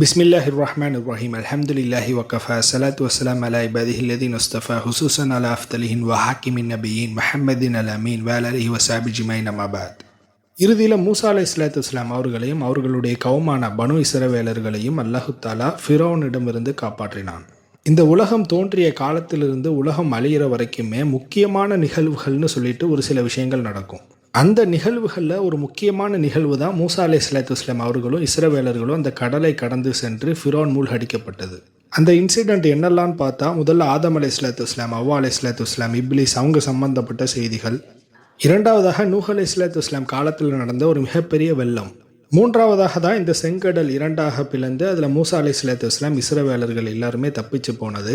பிஸ்மில்லாஹிர் ரஹ்மானிர் ரஹீம் அல்ஹம்துலில்லாஹி வகஃபா ஸலாத்து வஸ்ஸலாம் அலா இபாதிஹி அல்லதீன இஸ்தஃபா ஹுசூஸன் அலா அஃதலிஹின் வ ஹாக்கிமின் நபியீன் முஹம்மதின் அல் அமீன் வ அலிஹி வஸஹ்பிஹி அஜ்மஈன் அம்மா பஅத். இறுதியில் மூசா அலைஹிஸ்ஸலாத்து வஸ்ஸலாம் அவர்களையும் அவர்களுடைய கவுமான பனு இஸ்ரவேலர்களையும் அல்லாஹு தஆலா ஃபிரௌனிடமிருந்து காப்பாற்றினான். இந்த உலகம் தோன்றிய காலத்திலிருந்து உலகம் அழியிற வரைக்குமே முக்கியமான நிகழ்வுகள்னு சொல்லிட்டு ஒரு சில விஷயங்கள் நடக்கும். அந்த நிகழ்வுகளில் ஒரு முக்கியமான நிகழ்வு தான் மூசா அலைஹிஸ்ஸலாத்து வஸ்ஸலாம் அவர்களும் இஸ்ரவேலர்களும் அந்த கடலை கடந்து சென்று ஃபிரௌன் மூழ்கடிக்கப்பட்டது. அந்த இன்சிடென்ட் என்னெல்லாம்னு பார்த்தா, முதல்ல ஆதம் அலைஹிஸ்ஸலாத்து வஸ்ஸலாம், அவ்வா அலைஹிஸ்ஸலாத்து வஸ்ஸலாம், இப்லீஸ் அவங்க சம்பந்தப்பட்ட செய்திகள். இரண்டாவதாக நூஹ் அலைஹிஸ்ஸலாத்து வஸ்ஸலாம் காலத்தில் நடந்த ஒரு மிகப்பெரிய வெள்ளம். மூன்றாவதாக தான் இந்த செங்கடல் இரண்டாக பிளந்து அதில் மூசா அலைஹிஸ்ஸலாத்து வஸ்ஸலாம் இஸ்ரவேலர்கள் எல்லாருமே தப்பிச்சு போனது.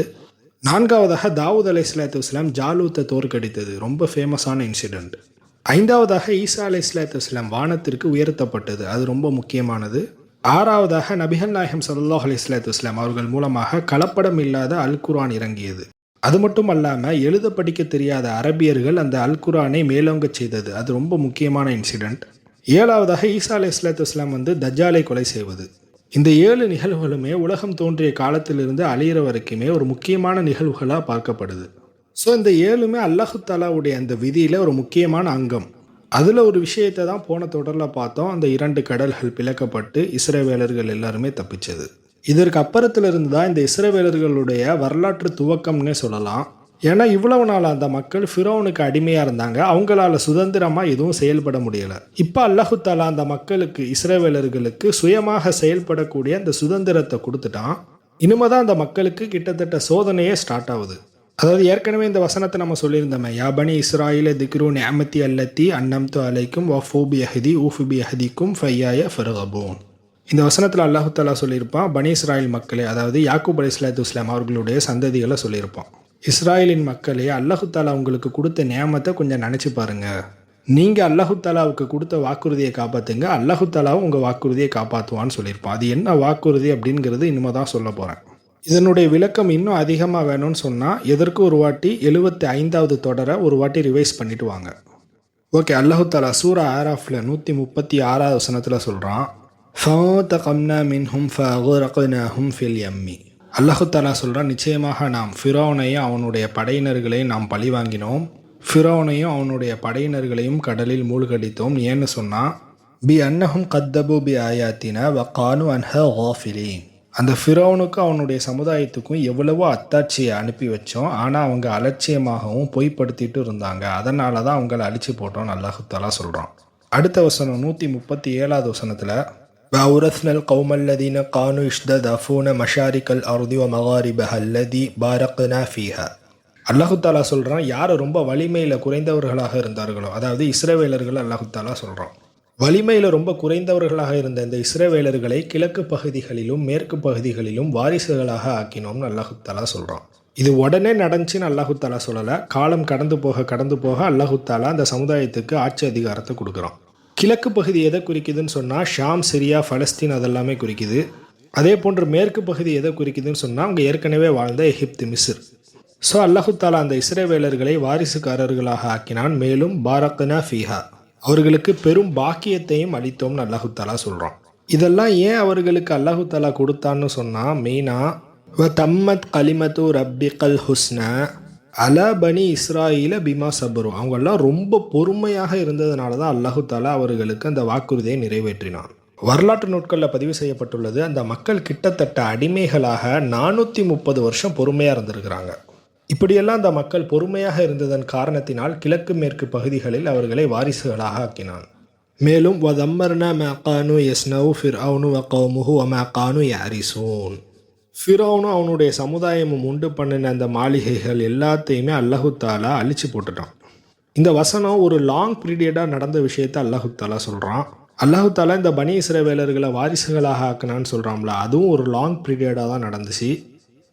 நான்காவதாக தாவூத் அலைஹிஸ்ஸலாத்து வஸ்ஸலாம் ஜாலூத்தை தோற்கடித்தது, ரொம்ப ஃபேமஸான இன்சிடென்ட். ஐந்தாவதாக ஈசா அலைஹிஸ்ஸலாத்து வஸ்ஸலாம் வானத்திற்கு உயர்த்தப்பட்டது, அது ரொம்ப முக்கியமானது. ஆறாவதாக நபிகள் நாயகம் ஸல்லல்லாஹு அலைஹி வஸல்லம் அவர்கள் மூலமாக கலப்படம் இல்லாத அல் குர்ஆன் இறங்கியது. அது மட்டும் அல்லாமல் எழுத படிக்க தெரியாத அரபியர்கள் அந்த அல் குர்ஆனை மேலோங்க செய்தது, அது ரொம்ப முக்கியமான இன்சிடென்ட். ஏழாவதாக ஈசா அலைஹிஸ்ஸலாத்து வஸ்ஸலாம் தஜ்ஜாலை கொலை செய்வது. இந்த 7 நிகழ்வுகளுமே உலகம் தோன்றிய காலத்திலிருந்து அழியிற வரைக்குமே ஒரு முக்கியமான நிகழ்வுகளாக பார்க்கப்படுது. ஸோ இந்த 7மே அல்லாஹு தஆலாவுடைய அந்த விதியில் ஒரு முக்கியமான அங்கம். அதில் ஒரு விஷயத்தை தான் போன தொடரில் பார்த்தோம், அந்த 2 கடல்கள் பிளக்கப்பட்டு இஸ்ரவேலர்கள் எல்லாருமே தப்பிச்சது. இதற்கு அப்புறத்திலிருந்து தான் இந்த இஸ்ரவேலர்களுடைய வரலாற்று துவக்கம்னே சொல்லலாம். ஏன்னா இவ்வளவு நாள் அந்த மக்கள் ஃபிரௌனுக்கு அடிமையாக இருந்தாங்க, அவங்களால சுதந்திரமாக எதுவும் செயல்பட முடியலை. இப்போ அல்லாஹு தஆலா அந்த மக்களுக்கு இஸ்ரவேலர்களுக்கு சுயமாக செயல்படக்கூடிய அந்த சுதந்திரத்தை கொடுத்துட்டான். இனிமே தான் அந்த மக்களுக்கு கிட்டத்தட்ட சோதனையே ஸ்டார்ட் ஆகுது. அதாவது ஏற்கனவே இந்த வசனத்தை நம்ம சொல்லியிருந்தோமே, யா பனி இஸ்ராயில திக்ரு நிஅமத்தி அல்லத்தி அன்னம்து அலைக்கும் வஃபூ பியஹதி ஊஃபு பியஹதிக்கும் ஃபையாய ஃபர்கபூன். இந்த வசனத்தில் அல்லாஹு தஆலா சொல்லியிருப்பான், பனி இஸ்ராயில் மக்களே, அதாவது யாக்கூப் அலைஹிஸ்ஸலாத்து வஸ்ஸலாம் அவர்களுடைய சந்ததிகளை சொல்லியிருப்பான். இஸ்ராயலின் மக்களே, அல்லாஹு தஆலா உங்களுக்கு கொடுத்த நியாமத்தை கொஞ்சம் நினச்சி பாருங்க. நீங்கள் அல்லாஹு தஆலாவுக்கு கொடுத்த வாக்குறுதியை காப்பாற்றுங்க, அல்லாஹு தஆலாவும் உங்கள் வாக்குறுதியை காப்பாற்றுவான்னு சொல்லியிருப்பான். அது என்ன வாக்குறுதி அப்படிங்கிறது இனிமே தான் சொல்ல போகிறேன். இதனுடைய விளக்கம் இன்னும் அதிகமாக வேணும்னு சொன்னால் எதற்கு ஒரு வாட்டி 75வது தொடரை ஒரு வாட்டி ரிவைஸ் பண்ணிட்டு வாங்க. ஓகே, அல்லாஹு தஆலா சூரா ஆராஃபில் 136வது வசனத்தில் சொல்கிறான், ஃபதகம்னா மின்ஹும் ஃபஅக்ரக்னாஹும் ஃபில் யம்மி. அல்லாஹு தஆலா சொல்கிறான், நிச்சயமாக நாம் ஃபிரௌனையும் அவனுடைய படையினர்களையும் நாம் பழி வாங்கினோம், ஃபிரௌனையும் அவனுடைய படையினர்களையும் கடலில் மூழ்கடித்தோம். ஏன்னு சொன்னால், பி அன்னஹும் கத்தபு பி ஆயாத்தினா வகானு அன்ஹா காஃபிலீன். அந்த ஃபிரௌனுக்கு அவனுடைய சமுதாயத்துக்கும் எவ்வளவோ அத்தாட்சியை அனுப்பி வச்சோம், ஆனால் அவங்க அலட்சியமாகவும் பொய்ப்படுத்திட்டு இருந்தாங்க, அதனால தான் அவங்கள அழிச்சு போட்டோம்னு அல்லாஹு தஆலா சொல்கிறான். அடுத்த வசனம் 137வது வசனத்தில், வஅவ்ரஸ்னல் கௌமல்லதீன கானு இஷ்ததஃபூன மஷாரிக்கல் அர்தி வ மகாரிபஹ அல்லதி பாரக்னா ஃபீஹா. அல்லாஹு தஆலா சொல்கிறான், யார் ரொம்ப வலிமையில் குறைந்தவர்களாக இருந்தார்களோ, அதாவது இஸ்ரவேலர்கள் அல்லாஹு தஆலா சொல்கிறான், வலிமையில் ரொம்ப குறைந்தவர்களாக இருந்த இந்த இஸ்ரவேலர்களை கிழக்கு பகுதிகளிலும் மேற்கு பகுதிகளிலும் வாரிசுகளாக ஆக்கினோம்னு அல்லாஹு தஆலா சொல்கிறான். இது உடனே நடந்துச்சுன்னு அல்லாஹு தஆலா சொல்லலை, காலம் கடந்து போக அல்லாஹு தஆலா அந்த சமுதாயத்துக்கு ஆட்சி அதிகாரத்தை கொடுக்குறான். கிழக்கு பகுதி எதை குறிக்குதுன்னு சொன்னால் ஷாம், சிரியா, பலஸ்தீன் அதெல்லாமே குறிக்குது. அதே போன்று மேற்கு பகுதி எதை குறிக்குதுன்னு சொன்னால் அவங்க ஏற்கனவே வாழ்ந்த எகிப்து, மிஸ்ர். ஸோ அல்லாஹு தஆலா அந்த இஸ்ரவேலர்களை வாரிசுக்காரர்களாக ஆக்கினான். மேலும் பாரக்னா ஃபீஹா, அவர்களுக்கு பெரும் பாக்கியத்தையும் அளித்தோம்னு அல்லாஹு தஆலா சொல்கிறான். இதெல்லாம் ஏன் அவர்களுக்கு அல்லாஹு தஆலா கொடுத்தான்னு சொன்னால், மெயினாக வ தம்மத் கலிமத்து ரப்பிகல் ஹுஸ்னா அலா பனி இஸ்ராயில பிமா சபரு, அவங்கெல்லாம் ரொம்ப பொறுமையாக இருந்ததுனால தான் அல்லாஹு தஆலா அவர்களுக்கு அந்த வாக்குறுதியை நிறைவேற்றினான். வரலாற்று நூட்களில் பதிவு செய்யப்பட்டுள்ளது, அந்த மக்கள் கிட்டத்தட்ட அடிமைகளாக 430 வருஷம் பொறுமையாக இருந்திருக்கிறாங்க. இப்படியெல்லாம் அந்த மக்கள் பொறுமையாக இருந்ததன் காரணத்தினால் கிழக்கு மேற்கு பகுதிகளில் அவர்களை வாரிசுகளாக ஆக்கினான். மேலும் வதம்மர்னா மா கானு யஸ்னவு ஃபிர்அவுனு வ கௌமுஹு வ மா கானு யஅரிசூன். ஃபிரௌனும் அவனுடைய சமுதாயமும் உண்டு பண்ணின அந்த மாளிகைகள் எல்லாத்தையுமே அல்லாஹு தஆலா அழிச்சு போட்டுட்டான். இந்த வசனம் ஒரு லாங் பீரியடாக நடந்த விஷயத்தை அல்லாஹு தஆலா சொல்கிறான். அல்லாஹு தஆலா இந்த பனி இஸ்ரவேலர்களை வாரிசுகளாக ஆக்கினான்னு சொல்கிறாங்களா, அதுவும் ஒரு லாங் பீரியடாக தான் நடந்துச்சு.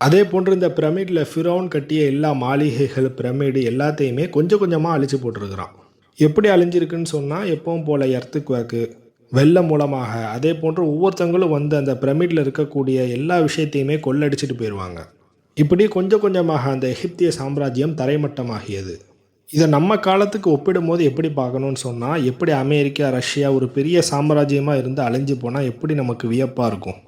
அதே போன்று இந்த பிரமிடில் ஃபிரௌன் கட்டிய எல்லா மாளிகைகள், பிரமிடு எல்லாத்தையுமே கொஞ்சம் கொஞ்சமாக அழிச்சு போட்டிருக்கிறான். எப்படி அழிஞ்சிருக்குன்னு சொன்னால், எப்பவும் போல் எர்த்துக்வேக்கு, வெள்ளம் மூலமாக, அதே போன்று ஒவ்வொருத்தங்களும் அந்த பிரமிடில் இருக்கக்கூடிய எல்லா விஷயத்தையுமே கொள்ளடிச்சிட்டு போயிடுவாங்க. இப்படி கொஞ்சம் கொஞ்சமாக அந்த எகிப்திய சாம்ராஜ்யம் தரைமட்டமாகியது. இதை நம்ம காலத்துக்கு ஒப்பிடும்போது எப்படி பார்க்கணுன்னு சொன்னால், எப்படி அமெரிக்கா, ரஷ்யா ஒரு பெரிய சாம்ராஜ்யமாக இருந்து அழிஞ்சு போனால் எப்படி நமக்கு வியப்பாக இருக்கும்.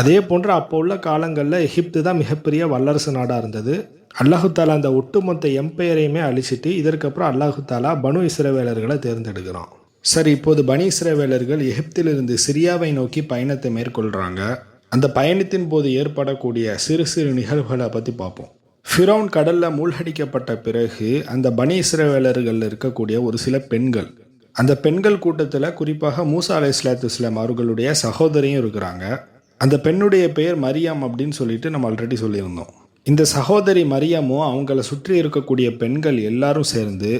அதே போன்று அப்போ உள்ள காலங்களில் எகிப்து தான் மிகப்பெரிய வல்லரசு நாடாக இருந்தது. அல்லாஹு தாலா அந்த ஒட்டுமொத்த எம்பையரையுமே அழிச்சிட்டு இதற்கப்புறம் அல்லாஹு தாலா பனு இஸ்ரவேலர்களை தேர்ந்தெடுக்கிறான். சரி, இப்போது பனி இஸ்ரவேலர்கள் எகிப்திலிருந்து சிரியாவை நோக்கி பயணத்தை மேற்கொள்கிறாங்க. அந்த பயணத்தின் போது ஏற்படக்கூடிய சிறு சிறு நிகழ்வுகளை பற்றி பார்ப்போம். ஃபிரௌன் கடலில் மூழ்கடிக்கப்பட்ட பிறகு அந்த பனி இஸ்ரவேலர்களில் இருக்கக்கூடிய ஒரு சில பெண்கள், அந்த பெண்கள் கூட்டத்தில் குறிப்பாக மூசா அலைஹிஸ்ஸலாத்து வஸ்ஸலாம் அவர்களுடைய சகோதரியும் இருக்கிறாங்க. அந்த பெண்ணுடைய பெயர் மரியாம் அப்படின்னு சொல்லிட்டு நம்ம ஆல்ரெடி சொல்லியிருந்தோம். இந்த சகோதரி மரியாமும் அவங்கள சுற்றி இருக்கக்கூடிய பெண்கள் எல்லாரும் சேர்ந்து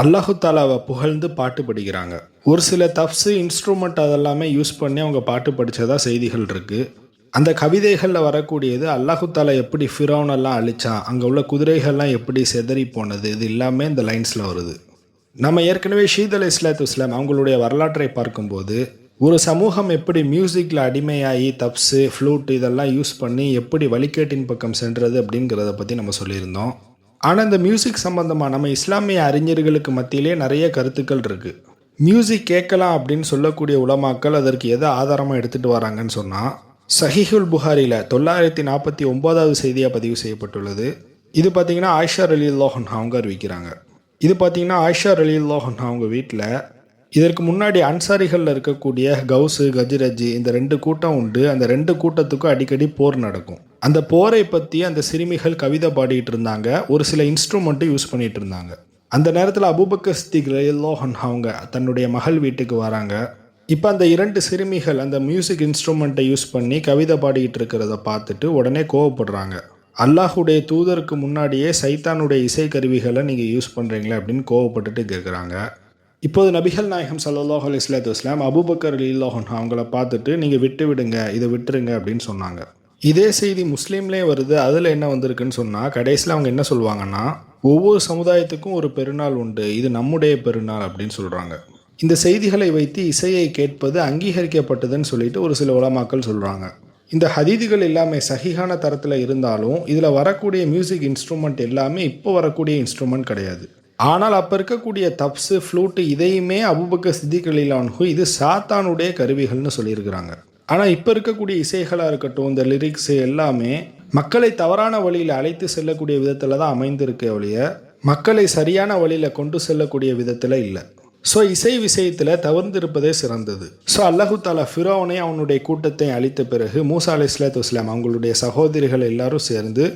அல்லாஹு தாலாவை புகழ்ந்து பாட்டு படிக்கிறாங்க. ஒரு சில தப்ஸு இன்ஸ்ட்ருமெண்ட் அதெல்லாமே யூஸ் பண்ணி அவங்க பாட்டு படித்ததா செய்திகள் இருக்குது. அந்த கவிதைகளில் வரக்கூடியது அல்லாஹு தாலா எப்படி ஃபிரௌனெல்லாம் அழிச்சான், அங்கே உள்ள குதிரைகள்லாம் எப்படி செதறி போனது, இது எல்லாமே இந்த லைன்ஸில் வருது. நம்ம ஏற்கனவே ஷீத் அலைஹிஸ்ஸலாத்து வஸ்ஸலாம் அவங்களுடைய வரலாற்றை பார்க்கும்போது ஒரு சமூகம் எப்படி மியூசிக்கில் அடிமையாகி தப்ஸு ஃப்ளூட் இதெல்லாம் யூஸ் பண்ணி எப்படி வழிகேட்டின் பக்கம் சென்றது அப்படிங்கிறத பற்றி நம்ம சொல்லியிருந்தோம். ஆனால் இந்த மியூசிக் சம்மந்தமாக நம்ம இஸ்லாமிய அறிஞர்களுக்கு மத்தியிலே நிறைய கருத்துக்கள் இருக்குது. மியூசிக் கேட்கலாம் அப்படின்னு சொல்லக்கூடிய உலமாக்கள் அதற்கு எதை ஆதாரமாக எடுத்துகிட்டு வராங்கன்னு சொன்னால், சஹீஹுல் புகாரியில் 949வது செய்தியாக பதிவு செய்யப்பட்டுள்ளது. இது பார்த்திங்கன்னா ஆயிஷா ரலியல்லாஹு அன்ஹா அவங்க அறிவிக்கிறாங்க. இது பார்த்திங்கன்னா ஆயிஷா ரலியல்லாஹு அன்ஹா அவங்க வீட்டில் இதற்கு முன்னாடி அன்சாரிகளில் இருக்கக்கூடிய கவுஸு கஜ்ரஜ் இந்த 2 கூட்டம் உண்டு. அந்த 2 கூட்டத்துக்கும் அடிக்கடி போர் நடக்கும். அந்த போரை பற்றி அந்த சிறுமிகள் கவிதை பாடிட்டு இருந்தாங்க, ஒரு சில இன்ஸ்ட்ருமெண்ட்டு யூஸ் பண்ணிகிட்டு இருந்தாங்க. அந்த நேரத்தில் அபூபக்கர் சித்திக் ரலியல்லாஹு அன்ஹு அவங்க தன்னுடைய மகள் வீட்டுக்கு வராங்க. இப்போ அந்த 2 சிறுமிகள் அந்த மியூசிக் இன்ஸ்ட்ருமெண்ட்டை யூஸ் பண்ணி கவிதை பாடிக்கிட்டு இருக்கிறத பார்த்துட்டு உடனே கோவப்படுறாங்க. அல்லாஹுடைய தூதருக்கு முன்னாடியே சைத்தானுடைய இசை கருவிகளை நீங்கள் யூஸ் பண்ணுறீங்களே அப்படின்னு கோவப்பட்டுட்டு கேட்குறாங்க. இப்போது நபிகள் நாயகம் ஸல்லல்லாஹு அலைஹி வஸல்லம் அபூபக்கர் ரலியல்லாஹு அன்ஹு அவங்கள பார்த்துட்டு நீங்கள் விட்டு விடுங்க, இதை விட்டுருங்க அப்படின்னு சொன்னாங்க. இதே செய்தி முஸ்லீம்லேயே வருது. அதில் என்ன வந்திருக்குன்னு சொன்னால், கடைசியில் அவங்க என்ன சொல்லுவாங்கன்னா, ஒவ்வொரு சமுதாயத்துக்கும் ஒரு பெருநாள் உண்டு, இது நம்முடைய பெருநாள் அப்படின்னு சொல்கிறாங்க. இந்த செய்திகளை வைத்து இசையை கேட்பது அங்கீகரிக்கப்பட்டதுன்னு சொல்லிட்டு ஒரு சில உலமாக்கள் சொல்கிறாங்க. இந்த ஹதீதுகள் எல்லாமே சஹீஹான தரத்தில் இருந்தாலும் இதில் வரக்கூடிய மியூசிக் இன்ஸ்ட்ருமெண்ட் எல்லாமே இப்போ வரக்கூடிய இன்ஸ்ட்ருமெண்ட் கிடையாது. ஆனால் அப்போ இருக்கக்கூடிய தப்ஸு ஃப்ளூட்டு இதையுமே அபூபக்கர் சித்திக் ரலியல்லாஹு அன்ஹு இது சாத்தானுடைய கருவிகள்னு சொல்லியிருக்கிறாங்க. ஆனால் இப்போ இருக்கக்கூடிய இசைகளாக இருக்கட்டும், இந்த லிரிக்ஸு எல்லாமே மக்களை தவறான வழியில் அழைத்து செல்லக்கூடிய விதத்தில் தான் அமைந்திருக்க ஒழிய மக்களை சரியான வழியில் கொண்டு செல்லக்கூடிய விதத்தில் இல்லை. ஸோ இசை விஷயத்தில் தவிர்ந்திருப்பதே சிறந்தது. ஸோ அல்லாஹு தாலா ஃபிரௌனை அவனுடைய கூட்டத்தை அழித்த பிறகு மூசா அலைஹிஸ்ஸலாத்து வஸ்ஸலாம் அவங்களுடைய சகோதரிகள் எல்லாரும் சேர்ந்து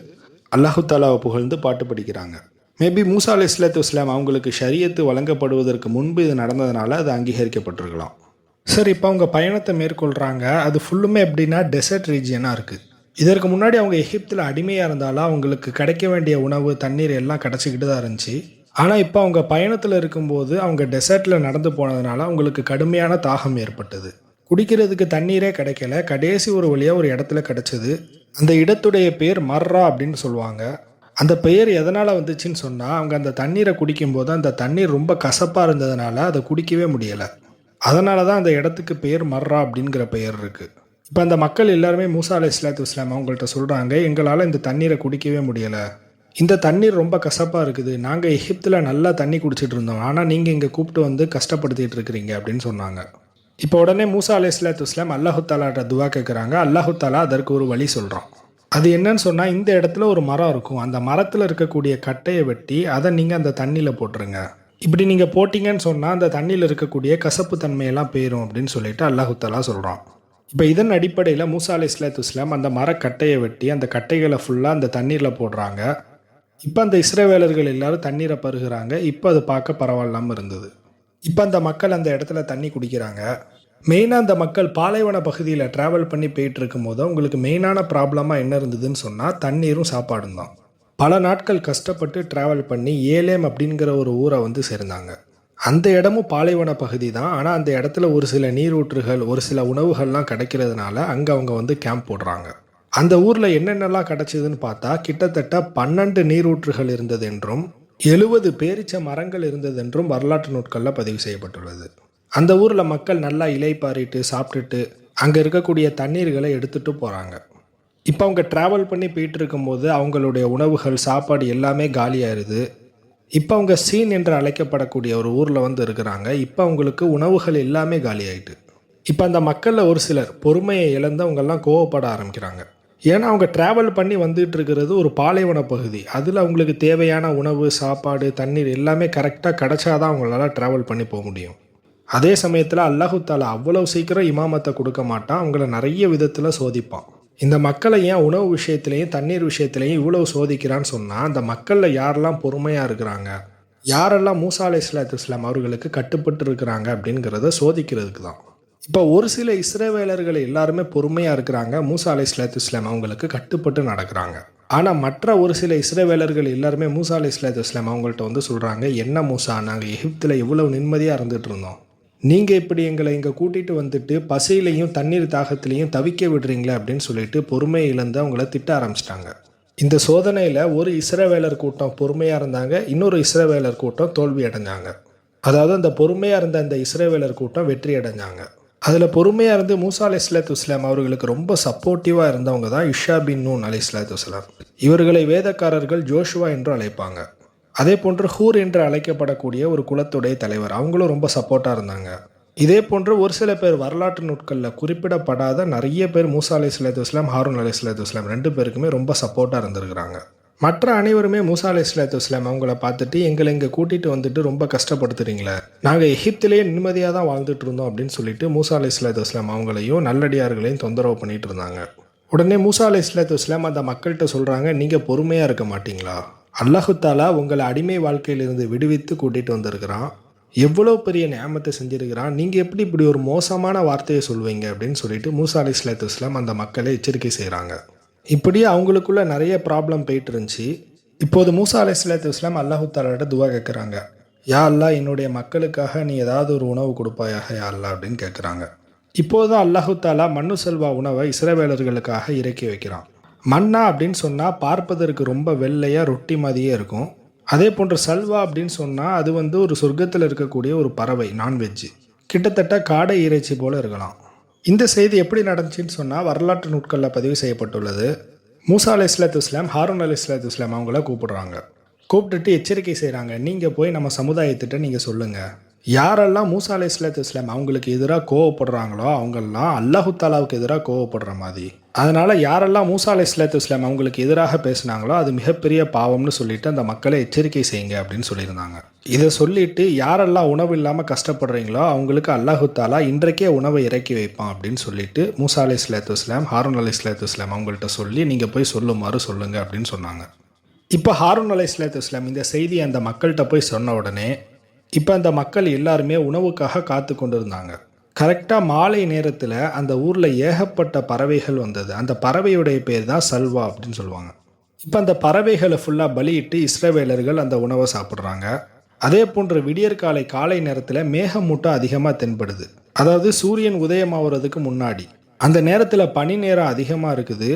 அல்லாஹு தாலாவை புகழ்ந்து பாட்டு படிக்கிறாங்க. மேபி மூசா அலைஹிஸ்ஸலாத்து வஸ்ஸலாம் அவங்களுக்கு ஷரியத்து வழங்கப்படுவதற்கு முன்பு இது நடந்ததுனால அது அங்கீகரிக்கப்பட்டிருக்கலாம். சரி, இப்போ அவங்க பயணத்தை மேற்கொள்கிறாங்க. அது ஃபுல்லுமே எப்படின்னா டெசர்ட் ரீஜியனாக இருக்குது. இதற்கு முன்னாடி அவங்க எகிப்தில் அடிமையாக இருந்தாலும் அவங்களுக்கு கிடைக்க வேண்டிய உணவு தண்ணீர் எல்லாம் கிடச்சிக்கிட்டு தான் இருந்துச்சு. ஆனால் இப்போ அவங்க பயணத்தில் இருக்கும்போது அவங்க டெசர்ட்டில் நடந்து போனதுனால அவங்களுக்கு கடுமையான தாகம் ஏற்பட்டது. குடிக்கிறதுக்கு தண்ணீரே கிடைக்கல. கடைசி ஒரு வழியாக ஒரு இடத்துல கிடச்சிது. அந்த இடத்துடைய பேர் மர்ரா அப்படின்னு சொல்லுவாங்க. அந்த பெயர் எதனால் வந்துச்சுன்னு சொன்னால், அவங்க அந்த தண்ணீரை குடிக்கும்போது அந்த தண்ணீர் ரொம்ப கசப்பாக இருந்ததுனால அதை குடிக்கவே முடியலை. அதனால தான் அந்த இடத்துக்கு பெயர் மர்ரா அப்படிங்கிற பெயர் இருக்குது. இப்போ அந்த மக்கள் எல்லாருமே மூசா அலைஹிஸ்ஸலாத்து வஸ்ஸலாம் அவங்கள்ட்ட சொல்கிறாங்க, எங்களால் இந்த தண்ணீரை குடிக்கவே முடியலை, இந்த தண்ணீர் ரொம்ப கசப்பாக இருக்குது, நாங்கள் எகிப்தில் நல்லா தண்ணி குடிச்சிட்டு இருந்தோம், ஆனால் நீங்கள் இங்கே கூப்பிட்டு வந்து கஷ்டப்படுத்திட்டு இருக்கிறீங்க அப்படின்னு சொன்னாங்க. இப்போ உடனே மூசா அலைஹிஸ்ஸலாத்து வஸ்ஸலாம் அல்லாஹு தாலாட்ட துவா கேட்குறாங்க. அல்லாஹு தாலா அதற்கு ஒரு வழி சொல்கிறான். அது என்னன்னு சொன்னால், இந்த இடத்துல ஒரு மரம் இருக்கும், அந்த மரத்தில் இருக்கக்கூடிய கட்டையை வெட்டி அதை நீங்கள் அந்த தண்ணியில் போட்டுருங்க. இப்படி நீங்கள் போட்டிங்கன்னு சொன்னால் அந்த தண்ணியில் இருக்கக்கூடிய கசப்பு தன்மையெல்லாம் போயிடும் அப்படின்னு சொல்லிட்டு அல்லாஹு தாலா சொல்கிறான். இப்போ இதன் அடிப்படையில் மூசா அலைஹிஸ்ஸலாத்து வஸ்ஸலாம் அந்த மரக்கட்டையை வெட்டி அந்த கட்டைகளை ஃபுல்லாக அந்த தண்ணீரில் போடுறாங்க. இப்போ அந்த இஸ்ரவேலர்கள் எல்லாரும் தண்ணீரை பருகுறாங்க. இப்போ அது பார்க்க பரவாயில்லாமல் இருந்தது. இப்போ அந்த மக்கள் அந்த இடத்துல தண்ணி குடிக்கிறாங்க. மெயினாக அந்த மக்கள் பாலைவன பகுதியில் ட்ராவல் பண்ணி போயிட்டு இருக்கும்போது அவங்களுக்கு மெயினான ப்ராப்ளமாக என்ன இருந்ததுன்னு சொன்னால் தண்ணீரும் சாப்பாடும் தான். பல நாட்கள் கஷ்டப்பட்டு ட்ராவல் பண்ணி ஏலேம் அப்படிங்கிற ஒரு ஊரை வந்து சேர்ந்தாங்க. அந்த இடமும் பாலைவன பகுதி தான். ஆனால் அந்த இடத்துல ஒரு சில நீரூற்றுகள் ஒரு சில உணவுகள்லாம் கிடைக்கிறதுனால அங்கே அவங்க வந்து கேம்ப் போடுறாங்க. அந்த ஊரில் என்னென்னலாம் கிடச்சிதுன்னு பார்த்தா கிட்டத்தட்ட 12 நீரூற்றுகள் இருந்தது என்றும் 70 பேரிச்ச மரங்கள் இருந்தது என்றும் வரலாற்று நூட்களில் பதிவு செய்யப்பட்டுள்ளது. அந்த ஊரில் மக்கள் நல்லா இலைப்பாரிட்டு சாப்பிட்டுட்டு அங்கே இருக்கக்கூடிய தண்ணீர்களை எடுத்துகிட்டு போகிறாங்க. இப்போ அவங்க ட்ராவல் பண்ணி போயிட்டு இருக்கும்போது அவங்களுடைய உணவுகள் சாப்பாடு எல்லாமே காலியாயிருது. இப்போ அவங்க சீன் என்று அழைக்கப்படக்கூடிய ஒரு ஊரில் வந்து இருக்கிறாங்க. இப்போ அவங்களுக்கு உணவுகள் எல்லாமே காலியாயிட்டு. இப்போ அந்த மக்களில் ஒரு சிலர் பொறுமையை இழந்து அவங்கெல்லாம் கோவப்பட ஆரம்பிக்கிறாங்க. ஏன்னா அவங்க ட்ராவல் பண்ணி வந்துட்டு இருக்கிறது ஒரு பாலைவன பகுதி. அதில் அவங்களுக்கு தேவையான உணவு, சாப்பாடு, தண்ணீர் எல்லாமே கரெக்டாக கிடைச்சாதான் அவங்களால ட்ராவல் பண்ணி போக முடியும். அதே சமயத்தில் அல்லாஹு தாலா அவ்வளவு சீக்கிரம் இமாமத்தை கொடுக்க மாட்டான். அவங்கள நிறைய விதத்தில் சோதிப்பான். இந்த மக்களை ஏன் உணவு விஷயத்துலையும் தண்ணீர் விஷயத்துலையும் இவ்வளவு சோதிக்கிறான்னு சொன்னால், அந்த மக்களில் யாரெல்லாம் பொறுமையாக இருக்கிறாங்க, யாரெல்லாம் மூசா அலைஹிஸ்ஸலாத்து வஸ்ஸலாம் அவர்களுக்கு கட்டுப்பட்டு இருக்கிறாங்க அப்படிங்கிறத சோதிக்கிறதுக்கு தான். இப்போ ஒரு சில இஸ்ரவேலர்கள் எல்லாருமே பொறுமையாக இருக்கிறாங்க, மூசா அலைஹிஸ்ஸலாத்து வஸ்ஸலாம் அவங்களுக்கு கட்டுப்பட்டு நடக்கிறாங்க. ஆனால் மற்ற ஒரு சில இஸ்ரவேலர்கள் எல்லாருமே மூசா அலைஹிஸ்ஸலாத்து வஸ்ஸலாம் அவங்கள்ட்ட வந்து சொல்கிறாங்க, என்ன மூசா, நாங்கள் எகிப்தில் இவ்வளவு நிம்மதியாக இருந்துகிட்டு இருந்தோம், நீங்கள் இப்படி எங்களை இங்கே கூட்டிகிட்டு வந்துட்டு பசியிலையும் தண்ணீர் தாகத்திலையும் தவிக்க விடுறீங்களே அப்படின்னு சொல்லிட்டு பொறுமையை இழந்து அவங்கள திட்ட ஆரம்பிச்சிட்டாங்க. இந்த சோதனையில் ஒரு இஸ்ரவேலர் கூட்டம் பொறுமையாக இருந்தாங்க, இன்னொரு இஸ்ரவேலர் கூட்டம் தோல்வி அடைஞ்சாங்க. அதாவது அந்த பொறுமையாக இருந்த அந்த இஸ்ரவேலர் கூட்டம் வெற்றி அடைஞ்சாங்க. அதில் பொறுமையாக இருந்து மூசா அலைஹிஸ்ஸலாத்து வஸ்ஸலாம் அவர்களுக்கு ரொம்ப சப்போர்ட்டிவாக இருந்தவங்க தான் யுஷா பின் நூன் அலைஹிஸ்ஸலாத்து வஸ்ஸலாம். இவர்களை வேதக்காரர்கள் ஜோஷுவா என்று அழைப்பாங்க. அதே போன்று ஹூர் என்று அழைக்கப்படக்கூடிய ஒரு குலத்துடைய தலைவர், அவங்களும் ரொம்ப சப்போர்ட்டாக இருந்தாங்க. இதே போன்று ஒரு சில பேர் வரலாற்று நூட்களில் குறிப்பிடப்படாத நிறைய பேர் மூசா அலைஹிஸ்ஸலாத்து வஸ்ஸலாம், ஹாரூன் அலைஹிஸ்ஸலாத்து வஸ்ஸலாம் 2 பேருக்குமே ரொம்ப சப்போர்ட்டாக இருந்திருக்கிறாங்க. மற்ற அனைவருமே மூசா அலைஹிஸ்ஸலாத்து வஸ்ஸலாம் அவங்கள பார்த்துட்டு, எங்களை இங்கே கூட்டிகிட்டு வந்துட்டு ரொம்ப கஷ்டப்படுத்துறீங்களே, நாங்கள் எகிப்திலேயே நிம்மதியாக தான் வாழ்ந்துட்டு இருந்தோம் அப்படின்னு சொல்லிட்டு மூசா அலைஹிஸ்ஸலாத்து வஸ்ஸலாம் அவங்களையும் நல்லடியார்களையும் தொந்தரவு பண்ணிட்டு இருந்தாங்க. உடனே மூசா அலைஹிஸ்ஸலாத்து வஸ்ஸலாம் அந்த மக்கள்கிட்ட சொல்கிறாங்க, நீங்கள் பொறுமையாக இருக்க மாட்டீங்களா? அல்லாஹு தாலா உங்களை அடிமை வாழ்க்கையிலிருந்து விடுவித்து கூட்டிகிட்டு வந்திருக்கிறான், எவ்வளோ பெரிய நியாமத்தை செஞ்சுருக்கிறான், நீங்கள் எப்படி இப்படி ஒரு மோசமான வார்த்தையை சொல்வீங்க அப்படின்னு சொல்லிட்டு மூசா அலைஹிஸ்ஸலாத்து வஸ்ஸலாம் அந்த மக்களை எச்சரிக்கை செய்கிறாங்க. இப்படியே அவங்களுக்குள்ள நிறைய ப்ராப்ளம் போயிட்டு இருந்துச்சு. இப்போது மூசா அலைஹிஸ்ஸலாத்து வஸ்ஸலாம் அல்லாஹு தாலாட்ட துவா கேட்குறாங்க, யா அல்லாஹ், என்னுடைய மக்களுக்காக நீ ஏதாவது ஒரு உணவு கொடுப்பாயாக யா அல்லாஹ் அப்படின்னு கேட்குறாங்க. இப்போது அல்லாஹு தாலா மண்ணு செல்வா உணவை இஸ்ரவேலர்களுக்காக இறக்கி வைக்கிறான். மன்னா அப்படின்னு சொன்னால் பார்ப்பதற்கு ரொம்ப வெள்ளையாக ரொட்டி மாதிரியே இருக்கும். அதே போன்று சல்வா அப்படின்னு சொன்னால் அது வந்து ஒரு சொர்க்கத்தில் இருக்கக்கூடிய ஒரு பறவை, நான்வெஜ்ஜு, கிட்டத்தட்ட காடை இறைச்சி போல் இருக்கலாம். இந்த செய்தி எப்படி நடந்துச்சுன்னு சொன்னால் வரலாற்று நூட்களில் பதிவு செய்யப்பட்டுள்ளது. மூசா அலைஹிஸ்ஸலாத்து வஸ்ஸலாம் ஹாரூன் அலைஹிஸ்ஸலாத்து வஸ்ஸலாம் அவங்கள கூப்பிட்டுட்டு எச்சரிக்கை செய்கிறாங்க, நீங்கள் போய் நம்ம சமுதாயத்திட்ட நீங்கள் சொல்லுங்கள், யாரெல்லாம் மூசா அலைஹிஸ்ஸலாத்து வஸ்ஸலாம் அவங்களுக்கு எதிராக கோவப்படுறாங்களோ அவங்கெல்லாம் அல்லாஹு தாலாவுக்கு எதிராக கோவப்படுற மாதிரி. அதனால் யாரெல்லாம் மூசா அலைஹிஸ்ஸலாத்து வஸ்ஸலாம் அவங்களுக்கு எதிராக பேசினாங்களோ அது மிகப்பெரிய பாவம்னு சொல்லிட்டு அந்த மக்களை எச்சரிக்கை செய்யுங்க அப்படின்னு சொல்லியிருந்தாங்க. இதை சொல்லிட்டு யாரெல்லாம் உணவு இல்லாமல் கஷ்டப்படுறீங்களோ அவங்களுக்கு அல்லாஹு தாலா இன்றைக்கே உணவை இறக்கி வைப்பான் அப்படின்னு சொல்லிட்டு மூசா அலைஹிஸ்ஸலாத்து வஸ்ஸலாம் ஹாரூன் அலைஹிஸ்ஸலாத்து வஸ்ஸலாம் அவங்கள்ட்ட சொல்லி நீங்கள் போய் சொல்லுமாறு சொல்லுங்கள் அப்படின்னு சொன்னாங்க. இப்போ ஹாரூன் அலைஹிஸ்ஸலாத்து வஸ்ஸலாம் இந்த செய்தியை அந்த மக்கள்கிட்ட போய் சொன்ன உடனே இப்போ அந்த மக்கள் எல்லாருமே உணவுக்காக காத்து கொண்டு இருந்தாங்க. கரெக்டாக மாலை நேரத்தில் அந்த ஊரில் ஏகப்பட்ட பறவைகள் வந்தது. அந்த பறவையுடைய பேர் தான் சல்வா அப்படின்னு சொல்லுவாங்க. இப்போ அந்த பறவைகளை ஃபுல்லாக பலியிட்டு இஸ்ரவேலர்கள் அந்த உணவை சாப்பிட்றாங்க. அதே போன்று விடியற்காலை காலை நேரத்தில் மேகமூட்டம் அதிகமாக தென்படுது. அதாவது சூரியன் உதயமாகிறதுக்கு முன்னாடி அந்த நேரத்தில் பனி நேரம் அதிகமாக இருக்குது.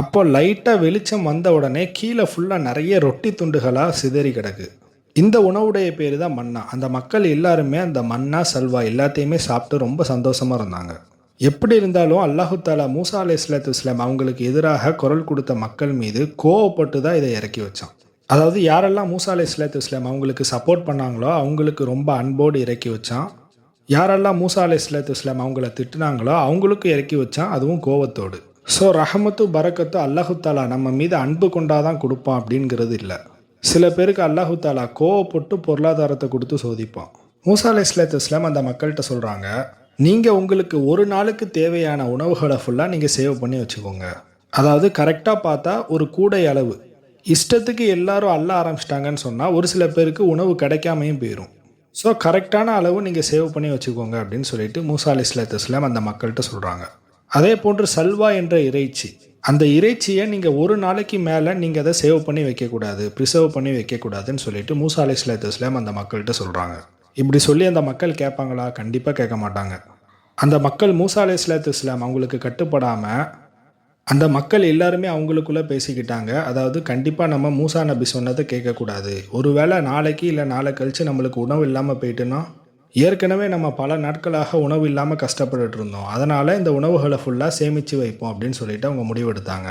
அப்போ லைட்டாக வெளிச்சம் வந்த உடனே கீழே ஃபுல்லாக நிறைய ரொட்டி துண்டுகளாக சிதறி கிடக்கு. இந்த உணவுடைய பேர் தான் மன்னா. அந்த மக்கள் எல்லாருமே அந்த மன்னா சல்வா எல்லாத்தையுமே சாப்பிட்டு ரொம்ப சந்தோஷமாக இருந்தாங்க. எப்படி இருந்தாலும் அல்லாஹு தாலா மூசா அலைஹிஸ்ஸலாத்து வஸ்ஸலாம் அவங்களுக்கு எதிராக குரல் கொடுத்த மக்கள் மீது கோவப்பட்டு தான் இதை இறக்கி வச்சான். அதாவது யாரெல்லாம் மூசா அலைஹிஸ்ஸலாத்து வஸ்ஸலாம் அவங்களுக்கு சப்போர்ட் பண்ணாங்களோ அவங்களுக்கு ரொம்ப அன்போடு இறக்கி வச்சான். யாரெல்லாம் மூசா அலைஹிஸ்ஸலாத்து வஸ்ஸலாம் அவங்கள திட்டினாங்களோ அவங்களுக்கு இறக்கி வச்சான், அதுவும் கோவத்தோடு. ஸோ ரஹமத்து பரக்கத்து அல்லாஹு தாலா நம்ம மீது அன்பு கொண்டாதான் கொடுப்பான் அப்படிங்கிறது இல்லை. சில பேருக்கு அல்லாஹு தாலா கோவப்பட்டு பொருளாதாரத்தை கொடுத்து சோதிப்பான். மூசா அலைஹிஸ்ஸலாத்து வஸ்ஸலாம் அந்த மக்கள்கிட்ட சொல்கிறாங்க, நீங்கள் உங்களுக்கு ஒரு நாளுக்கு தேவையான உணவுகளை ஃபுல்லாக நீங்கள் சேவ் பண்ணி வச்சுக்கோங்க. அதாவது கரெக்டாக பார்த்தா ஒரு கூடை அளவு. இஷ்டத்துக்கு எல்லாரும் அள்ள ஆரம்பிச்சிட்டாங்கன்னு சொன்னால் ஒரு சில பேருக்கு உணவு கிடைக்காமையும் போயிடும். ஸோ கரெக்டான அளவு நீங்கள் சேவ் பண்ணி வச்சுக்கோங்க அப்படின்னு சொல்லிட்டு மூசா அலைஹிஸ்ஸலாத்து வஸ்ஸலாம் அந்த மக்கள்கிட்ட சொல்கிறாங்க. அதே போன்று சல்வா என்ற இறைச்சி, அந்த இறைச்சியை நீங்கள் ஒரு நாளைக்கு மேலே நீங்கள் அதை சேவ் பண்ணி வைக்கக்கூடாது, ப்ரிசர்வ் பண்ணி வைக்கக்கூடாதுன்னு சொல்லிட்டு மூசா அலைஹிஸ்ஸலாத்து வஸ்ஸலாம் அந்த மக்கள்கிட்ட சொல்கிறாங்க. இப்படி சொல்லி அந்த மக்கள் கேட்பாங்களா? கண்டிப்பாக கேட்க மாட்டாங்க. அந்த மக்கள் மூசா அலைஹிஸ்ஸலாத்து வஸ்ஸலாம் அவங்களுக்கு கட்டுப்படாமல் அந்த மக்கள் எல்லாருமே அவங்களுக்குள்ளே பேசிக்கிட்டாங்க. அதாவது கண்டிப்பாக நம்ம மூசா நபி சொன்னதை கேட்கக்கூடாது. ஒருவேளை நாளைக்கு இல்லை நாளை கழித்து நம்மளுக்கு உணவு இல்லாமல் போயிட்டுன்னா, ஏற்கனவே நம்ம பல நாட்களாக உணவு இல்லாமல் கஷ்டப்பட்டுட்டு இருந்தோம், அதனால் இந்த உணவுகளை ஃபுல்லாக சேமித்து வைப்போம் அப்படின்னு சொல்லிட்டு அவங்க முடிவெடுத்தாங்க.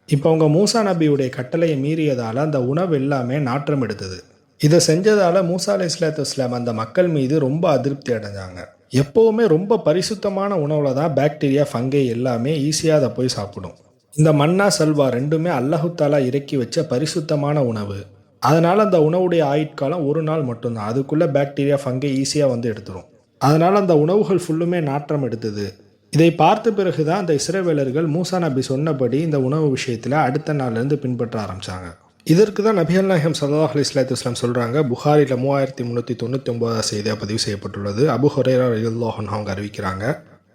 இப்போ அவங்க மூசா நபியுடைய கட்டளையை மீறியதால் அந்த உணவு எல்லாமே நாற்றம் எடுத்தது. இதை செஞ்சதால் மூசா அலைஹிஸ்ஸலாத்து வஸ்ஸலாம் அந்த மக்கள் மீது ரொம்ப அதிருப்தி அடைஞ்சாங்க. எப்போவுமே ரொம்ப பரிசுத்தமான உணவில் தான் பாக்டீரியா ஃபங்கை எல்லாமே ஈஸியாக அதை போய் சாப்பிடும். இந்த மன்னா சல்வா ரெண்டுமே அல்லாஹு தாலா இறக்கி வச்ச பரிசுத்தமான உணவு. அதனால் அந்த உணவுடைய ஆயுட்காலம் ஒரு நாள் மட்டும்தான். அதுக்குள்ளே பாக்டீரியா ஃபங்கை ஈஸியாக வந்து எடுத்துரும். அதனால் அந்த உணவுகள் ஃபுல்லுமே நாற்றம் எடுத்தது. இதை பார்த்த பிறகு தான் அந்த இஸ்ரவேலர்கள் மூசா நபி சொன்னபடி இந்த உணவு விஷயத்தில் அடுத்த நாள்லேருந்து பின்பற்ற ஆரம்பித்தாங்க. இதற்கு தான் நபிகள் நாயகம் ஸல்லல்லாஹு அலைஹி வஸல்லம் சொல்கிறாங்க. புகாரில் 3399 செய்தியாக பதிவு செய்யப்பட்டுள்ளது. அபு ஹுரைரா ரலியல்லாஹு அன்ஹு அவங்க அறிவிக்கிறாங்க,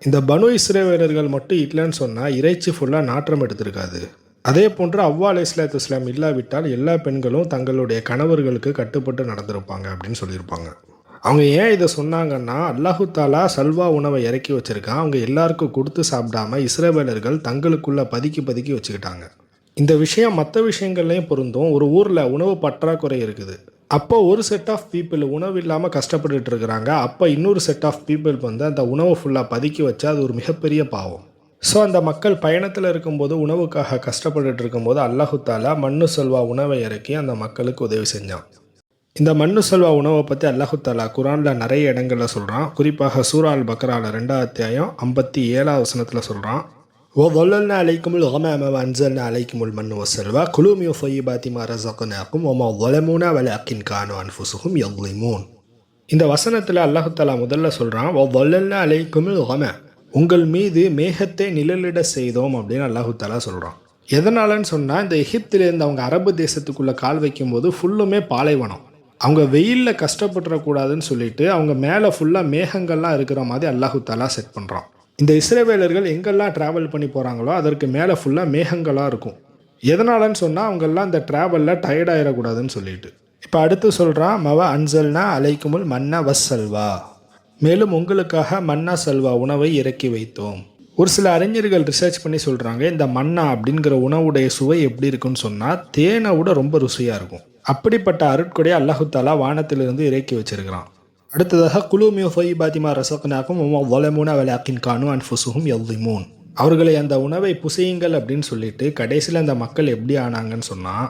இந்த பனு இஸ்ரவேலர்கள் மட்டும் இல்லைன்னு சொன்னால் இறைச்சி ஃபுல்லாக நாற்றம் எடுத்திருக்காது. அதே போன்று அவ்வா அலைஹிஸ்ஸலாம் இல்லாவிட்டால் எல்லா பெண்களும் தங்களுடைய கணவர்களுக்கு கட்டுப்பட்டு நடந்திருப்பாங்க அப்படின்னு சொல்லியிருப்பாங்க. அவங்க ஏன் இதை சொன்னாங்கன்னா, அல்லாஹு தாலா சல்வா உணவை இறக்கி வச்சிருக்கான். அவங்க எல்லாருக்கும் கொடுத்து சாப்பிடாம இஸ்ரவேலர்கள் தங்களுக்குள்ள பதுக்கி பதுக்கி வச்சுக்கிட்டாங்க. இந்த விஷயம் மற்ற விஷயங்கள்லையும் பொருந்தும். ஒரு ஊரில் உணவு பற்றாக்குறை இருக்குது. அப்போ ஒரு செட் ஆஃப் பீப்புள் உணவு இல்லாமல் கஷ்டப்பட்டுட்டு இருக்கிறாங்க. அப்போ இன்னொரு செட் ஆஃப் பீப்புள் வந்து அந்த உணவை ஃபுல்லாக பதுக்கி வச்சா அது ஒரு மிகப்பெரிய பாவம். ஸோ அந்த மக்கள் பயணத்தில் இருக்கும்போது உணவுக்காக கஷ்டப்பட்டுட்டு இருக்கும்போது அல்லாஹு தாலா மண்ணு சல்வா உணவை இறக்கி அந்த மக்களுக்கு உதவி செஞ்சான். இந்த மண்ணு சல்வா உணவை பற்றி அல்லாஹு தாலா குரானில் நிறைய இடங்களில் சொல்கிறான். குறிப்பாக சூரா அல் பக்ராவில் 2 அத்தியாயம் 57 வசனத்தில் சொல்கிறான், وَظَلَّلْنَا عَلَيْكُمُ الْغَمَامَ وَأَنزَلْنَا عَلَيْكُمُ الْمَنَّ وَالسَّلْوَىٰ كُلُوا مِن طَيِّبَاتِ مَا رَزَقْنَاكُمْ وَمَا ظَلَمُونَا وَلَكِنْ كَانُوا أَنفُسَهُمْ يَظْلِمُونَ. இந்த வசனத்தில் அல்லாஹு தாலா முதல்ல சொல்கிறான், وَظَلَّلْنَا عَلَيْكُمُ الْغَمَامَ, உங்கள் மீது மேகத்தை நிழலிட செய்தோம் அப்படின்னு அல்லாஹு தாலா சொல்கிறான். எதனாலன்னு சொன்னால், இந்த எகிப்திலேருந்து அவங்க அரபு தேசத்துக்குள்ளே கால் வைக்கும்போது ஃபுல்லுமே பாலைவனம். அவங்க வெயிலில் கஷ்டப்பட்டுறக்கூடாதுன்னு சொல்லிட்டு அவங்க மேலே ஃபுல்லாக மேகங்கள்லாம் இருக்கிற மாதிரி அல்லாஹு தாலா செட் பண்ணுறான். இந்த இஸ்ரவேலர்கள் எங்கெல்லாம் ட்ராவல் பண்ணி போகிறாங்களோ அதற்கு மேலே ஃபுல்லாக மேகங்களாக இருக்கும். எதனாலன்னு சொன்னால், அவங்கெல்லாம் இந்த ட்ராவலில் டயர்டாயிடக்கூடாதுன்னு சொல்லிட்டு. இப்போ அடுத்து சொல்கிறான், மவ அன்சல்னா அலைக்குமுல் மன்னா வஸ்ஸல்வா, மேலும் உங்களுக்காக மன்னா சல்வா உணவை இறக்கி வைத்தோம். ஒரு சில அறிஞர்கள் ரிசர்ச் பண்ணி சொல்கிறாங்க, இந்த மன்னா அப்படிங்கிற உணவுடைய சுவை எப்படி இருக்குன்னு சொன்னால் தேனை விட ரொம்ப ருசியாக இருக்கும். அப்படிப்பட்ட அருட்கொடையை அல்லாஹு தாலா வானத்திலிருந்து இறக்கி வச்சிருக்கிறான். அடுத்ததாக குலு மின் طَيِّبَاتِ مَا رَزَقْنَاكُمْ وَمَا ظَلَمُونَا وَلَكِنْ كَانُوا أَنفُسَهُمْ يَظْلِمُونَ. அவர்களை அந்த உணவை புசியுங்கள் அப்படின்னு சொல்லிட்டு கடைசியில் அந்த மக்கள் எப்படி ஆனாங்கன்னு சொன்னால்,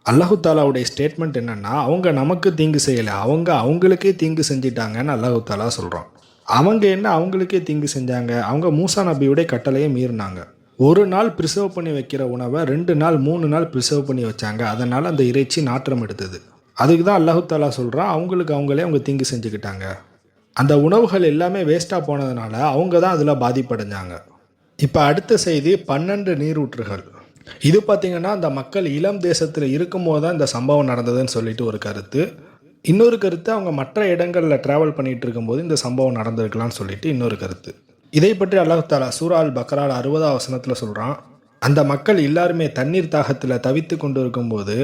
அல்லாஹு தாலாவுடைய ஸ்டேட்மெண்ட் என்னென்னா, அவங்க நமக்கு தீங்கு செய்யலை, அவங்க அவங்களுக்கே தீங்கு செஞ்சிட்டாங்கன்னு அல்லாஹு தாலா சொல்கிறான். அவங்க என்ன அவங்களுக்கே தீங்கு செஞ்சாங்க? அவங்க மூசா நபியுடைய கட்டளையை மீறினாங்க. ஒரு நாள் ப்ரிசர்வ் பண்ணி வைக்கிற உணவை 2 நாள் 3 நாள் ப்ரிசர்வ் பண்ணி வச்சாங்க. அதனால் அந்த இறைச்சி நாற்றம் எடுத்தது. அதுக்கு தான் அல்லாஹு தாலா சொல்கிறான், அவங்களுக்கு அவங்களே அவங்க தீங்கு செஞ்சுக்கிட்டாங்க. அந்த உணவுகள் எல்லாமே வேஸ்ட்டாக போனதுனால அவங்க தான் அதில் பாதிப்படைஞ்சாங்க. இப்போ அடுத்த செய்தி 12 நீரூற்றுகள். இது பார்த்திங்கன்னா அந்த மக்கள் இளம் தேசத்தில் இருக்கும்போது தான் இந்த சம்பவம் நடந்ததுன்னு சொல்லிட்டு ஒரு கருத்து. இன்னொரு கருத்து, அவங்க மற்ற இடங்களில் ட்ராவல் பண்ணிகிட்டு இருக்கும்போது இந்த சம்பவம் நடந்திருக்கலாம்னு சொல்லிட்டு இன்னொரு கருத்து. இதை பற்றி அல்லாஹ் தாலா சூரா அல் பக்ரால் 60 வசனத்தில் சொல்கிறான், அந்த மக்கள் எல்லாருமே தண்ணீர் தாகத்தில் தவித்து கொண்டு இருக்கும்போது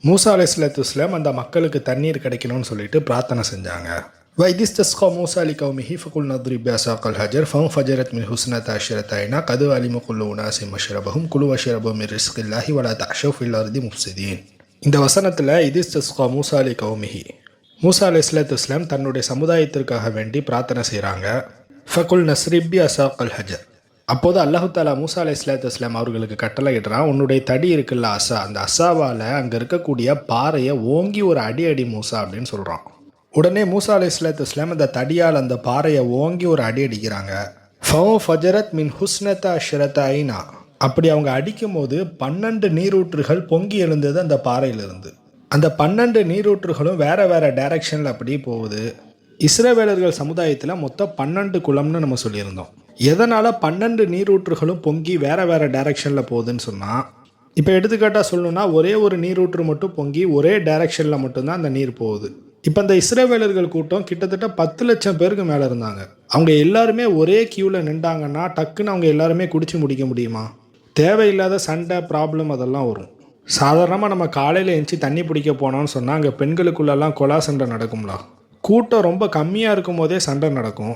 மூசா அலைஹிஸ்ஸலாம் அந்த மக்களுக்கு தண்ணீர் கிடைக்கணும்னு சொல்லிட்டு பிரார்த்தனை செஞ்சாங்க. وَإِذِ اسْتَسْقَىٰ مُوسَىٰ لِقَوْمِهِ فَقُلْنَا اضْرِبْ بِعَصَاكَ الْحَجَرَ فَانفَجَرَتْ مِنْهُ اثْنَتَا عَشْرَةَ عَيْنًا قَدْ عَلِمَ كُلُّ أُنَاسٍ مَشْرَبَهُمْ كُلُوا وَاشْرَبُوا مِن رِّزْقِ اللَّهِ وَلَا تَعْثَوْا فِي الْأَرْضِ مُفْسِدِينَ. இந்த வசனத்தில் இதி இஸ்தஸ்கா மூசா லிகௌமிஹி, மூசா அலைஹிஸ்ஸலாம் தன்னுடைய சமுதாயத்திற்காக வேண்டி பிரார்த்தனை செய்கிறாங்க. ஃபகுல் நஸ்ரிப் பிஅஸாக்கல் ஹஜர், அப்போது அல்லாஹு தாலா மூசா அலைஹிஸ்ஸலாம் அவர்களுக்கு கட்டளையிடுறான், உன்னுடைய தடி இருக்குல்ல அசா, அந்த அசாவால் அங்கே இருக்கக்கூடிய பாறையை ஓங்கி ஒரு அடி மூசா அப்படின்னு சொல்கிறான். உடனே மூசா அலைஹிஸ்ஸலாம் அந்த தடியால் அந்த பாறையை ஓங்கி ஒரு அடி அடிக்கிறாங்க. ஃபஜரத் மின் ஹுஸ்னதா அஷ்ரத ஐனா, அப்படி அவங்க அடிக்கும் போது 12 நீரூற்றுகள் பொங்கி எழுந்தது அந்த பாறையிலிருந்து. அந்த 12 நீரூற்றுகளும் வேற வேற டைரக்ஷனில் அப்படி போகுது. இஸ்ரவேலர்கள் சமுதாயத்தில் மொத்தம் 12 குளம்னு நம்ம சொல்லியிருந்தோம். எதனால் 12 நீரூற்றுகளும் பொங்கி வேற வேற டைரக்ஷனில் போகுதுன்னு சொன்னால், இப்போ எடுத்துக்காட்டாக சொல்லணும்னா ஒரே ஒரு நீரூற்று மட்டும் பொங்கி ஒரே டைரக்ஷனில் மட்டும்தான் அந்த நீர் போகுது. இப்போ இந்த இஸ்ரவேலர்கள் கூட்டம் கிட்டத்தட்ட 10 லட்சம் பேருக்கு மேலே இருந்தாங்க. அவங்க எல்லாருமே ஒரே கியூவில் நின்றாங்கன்னா டக்குன்னு அவங்க எல்லாருமே குடிச்சு முடிக்க முடியுமா? தேவையில்லாத சண்டை ப்ராப்ளம் அதெல்லாம் வரும். சாதாரணமாக நம்ம காலையில் எழுந்துச்சி தண்ணி பிடிக்க போனோம்னு சொன்னால் அங்கே பெண்களுக்குள்ளெல்லாம் கொலா சண்டை நடக்கும்லா. கூட்டம் ரொம்ப கம்மியாக இருக்கும் போதே சண்டை நடக்கும்.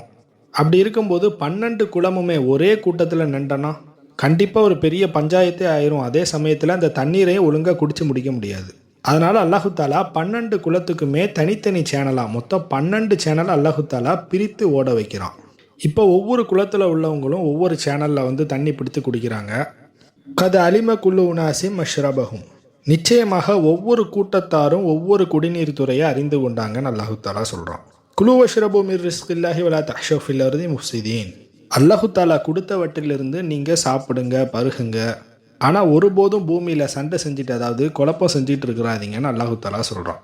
அப்படி இருக்கும்போது 12 குளமுமே ஒரே கூட்டத்தில் நின்றனா கண்டிப்பாக ஒரு பெரிய பஞ்சாயத்தே ஆயிரும். அதே சமயத்தில் அந்த தண்ணீரையும் ஒழுங்காக குடிச்சு முடிக்க முடியாது. அதனால் அல்லாஹு தாலா 12 குளத்துக்குமே தனித்தனி சேனலாக மொத்தம் 12 சேனல் அல்லாஹு தாலா பிரித்து ஓட வைக்கிறான். இப்போ ஒவ்வொரு குளத்தில் உள்ளவங்களும் ஒவ்வொரு சேனலில் வந்து தண்ணி பிடித்து குடிக்கிறாங்க. கது அலிம குல்லு உனாசிம் மஷ்ரபஹும், நிச்சயமாக ஒவ்வொரு கூட்டத்தாரும் ஒவ்வொரு குடிநீர் துறையை அறிந்து கொண்டாங்கன்னு அல்லாஹு தாலா சொல்கிறான். குலு வஷ்ரபு மிர் ரிஸ்கில்லாஹி வலா தஹ்ஷவ் ஃபில் அர்தி முஃப்ஸிதீன். அல்லாஹு தாலா கொடுத்தவற்றிலிருந்து நீங்கள் சாப்பிடுங்க, பருகுங்க. ஆனால் ஒருபோதும் பூமியில் சண்டை செஞ்சுட்டு, அதாவது குழப்பம் செஞ்சுட்டு இருக்கிறாதீங்கன்னு அல்லாஹு தாலா சொல்கிறான்.